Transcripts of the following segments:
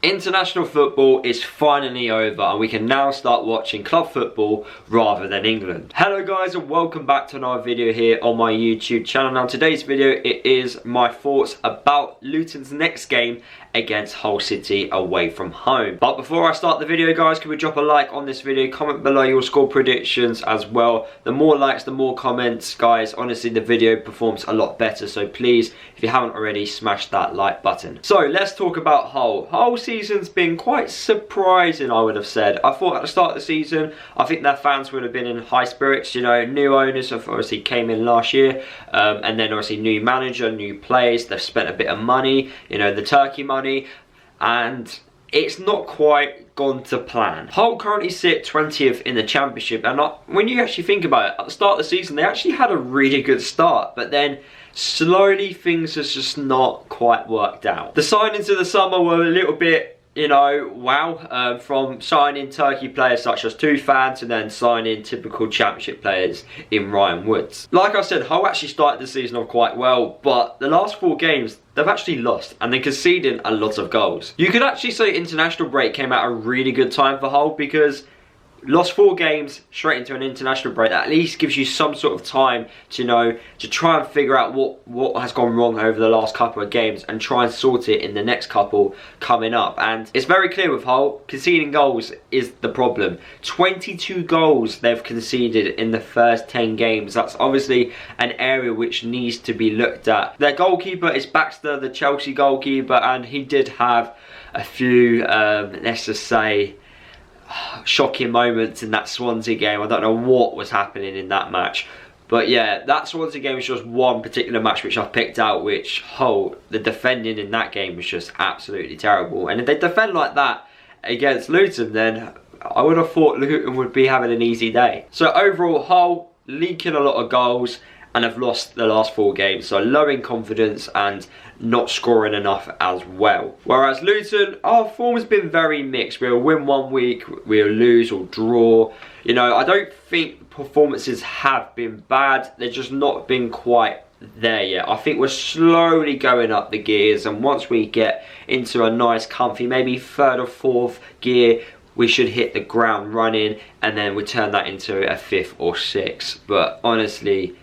International football is finally over and we can now start watching club football rather than England. Hello guys and welcome back to another video here on my YouTube channel. Now today's video, it is my thoughts about Luton's next game against Hull City away from home. But before I start the video guys, can we drop a like on this video, comment below your score predictions as well. The more likes, the more comments guys, honestly the video performs a lot better, so please, if you haven't already, smash that like button. So let's talk about Hull. Hull's season's been quite surprising, I would have said. I thought at the start of the season, I think their fans would have been in high spirits. You know, new owners have obviously came in last year, and then obviously new manager, new players. They've spent a bit of money, you know, the Turkey money, and it's not quite gone to plan. Hull currently sit 20th in the Championship, and when you actually think about it, at the start of the season, they actually had a really good start, but then slowly things has just not quite worked out. The signings of the summer were a little bit, you know, wow, from signing Turkey players such as Tufan to then signing typical Championship players in Ryan Woods. Like I said, Hull actually started the season off quite well, but the last 4 games, they've actually lost and they're conceding a lot of goals. You could actually say international break came at a really good time for Hull, because lost 4 games straight into an international break. That at least gives you some sort of time to, you know, to try and figure out what has gone wrong over the last couple of games and try and sort it in the next couple coming up. And it's very clear with Hull, conceding goals is the problem. 22 goals they've conceded in the first 10 games. That's obviously an area which needs to be looked at. Their goalkeeper is Baxter, the Chelsea goalkeeper, and he did have a few, let's just say, shocking moments in that Swansea game. I don't know what was happening in that match, but yeah, that Swansea game was just one particular match which I've picked out, which Hull, the defending in that game was just absolutely terrible. And if they defend like that against Luton, then I would have thought Luton would be having an easy day. So overall, Hull leaking a lot of goals and have lost the last 4 games, so low in confidence and not scoring enough as well. Whereas Luton, our form has been very mixed. We'll win one week, we'll lose or draw. You know, I don't think performances have been bad, they've just not been quite there yet. I think we're slowly going up the gears, and once we get into a nice comfy, maybe 3rd or 4th gear, we should hit the ground running, and then we turn that into a 5th or 6th. But honestly,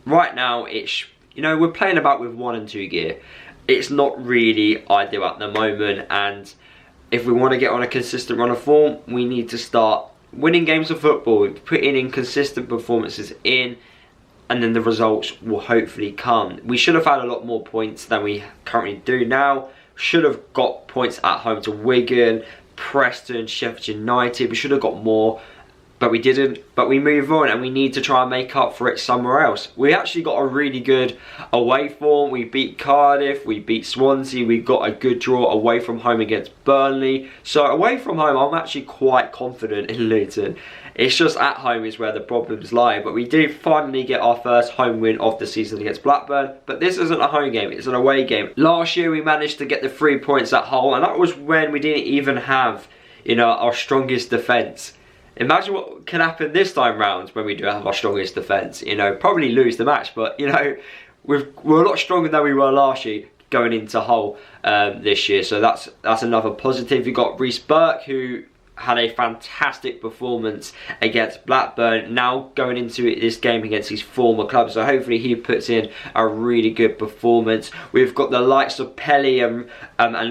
right now, it's, you know, we're playing about with 1 and 2 gear. It's not really ideal at the moment, and if we want to get on a consistent run of form, we need to start winning games of football, putting in consistent performances in, and then the results will hopefully come. We should have had a lot more points than we currently do now. Should have got points at home to Wigan, Preston, Sheffield United. We should have got more, but we didn't. But we move on, and we need to try and make up for it somewhere else. We actually got a really good away form. We beat Cardiff, we beat Swansea, we got a good draw away from home against Burnley. So away from home, I'm actually quite confident in Luton. It's just at home is where the problems lie. But we did finally get our first home win of the season against Blackburn. But this isn't a home game, it's an away game. Last year we managed to get the 3 points at Hull, and that was when we didn't even have, you know, our strongest defence. Imagine what can happen this time round when we do have our strongest defence. You know, probably lose the match, but you know, we're a lot stronger than we were last year going into Hull this year. So that's another positive. You've got Reece Burke, who had a fantastic performance against Blackburn, now going into this game against his former club, so hopefully he puts in a really good performance. We've got the likes of Pelly and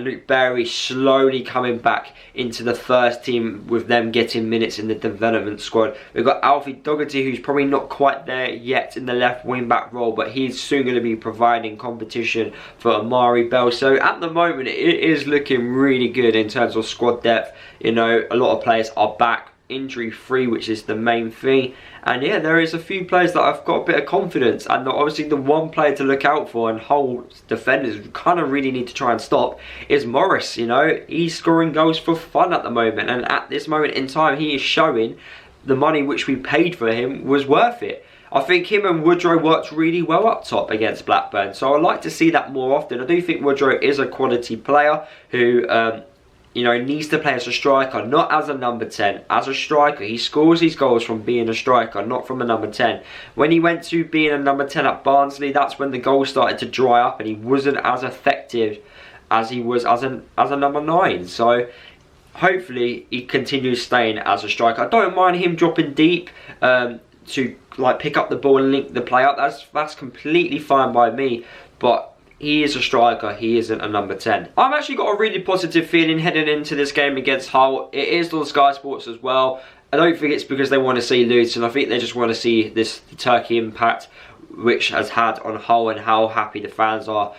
Luke Berry slowly coming back into the first team, with them getting minutes in the development squad. We've got Alfie Dougherty, who's probably not quite there yet in the left wing back role, but he's soon going to be providing competition for Amari Bell. So at the moment it is looking really good in terms of squad depth. You know, a lot of players are back injury free, which is the main thing. And yeah, there is a few players that I've got a bit of confidence, and obviously the one player to look out for, and Hull's defenders kind of really need to try and stop, is Morris. You know, he's scoring goals for fun at the moment, and at this moment in time he is showing the money which we paid for him was worth it. I think him and Woodrow worked really well up top against Blackburn, so I'd like to see that more often. I do think Woodrow is a quality player who you know, needs to play as a striker, not as a number 10. As a striker, he scores his goals from being a striker, not from a number 10. When he went to being a number 10 at Barnsley, that's when the goals started to dry up and he wasn't as effective as he was as a number 9. So hopefully he continues staying as a striker. I don't mind him dropping deep to like pick up the ball and link the play up. That's completely fine by me. But he is a striker, he isn't a number 10. I've actually got a really positive feeling heading into this game against Hull. It is on Sky Sports as well. I don't think it's because they want to see Luton. I think they just want to see this Turkey impact which has had on Hull and how happy the fans are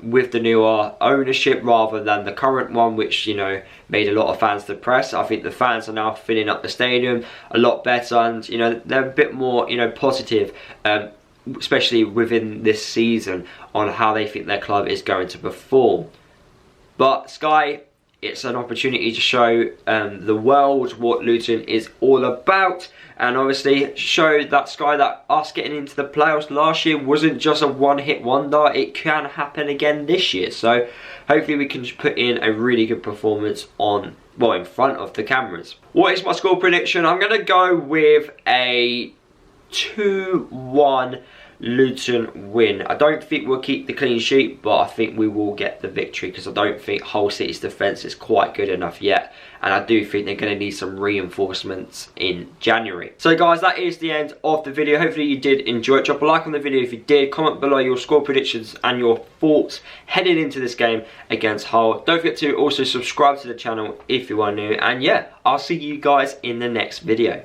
with the newer ownership rather than the current one, which, you know, made a lot of fans depressed. I think the fans are now filling up the stadium a lot better, and, you know, they're a bit more, you know, positive, especially within this season, on how they think their club is going to perform. But Sky, it's an opportunity to show the world what Luton is all about, and obviously show that Sky that us getting into the playoffs last year wasn't just a one-hit wonder. It can happen again this year. So hopefully we can put in a really good performance on, well, in front of the cameras. What is my score prediction? I'm going to go with a 2-1 Luton win. I don't think we'll keep the clean sheet, but I think we will get the victory, because I don't think Hull City's defence is quite good enough yet, and I do think they're going to need some reinforcements in January. So guys, that is the end of the video. Hopefully you did enjoy it. Drop a like on the video if you did. Comment below your score predictions and your thoughts heading into this game against Hull. Don't forget to also subscribe to the channel if you are new, and yeah, I'll see you guys in the next video.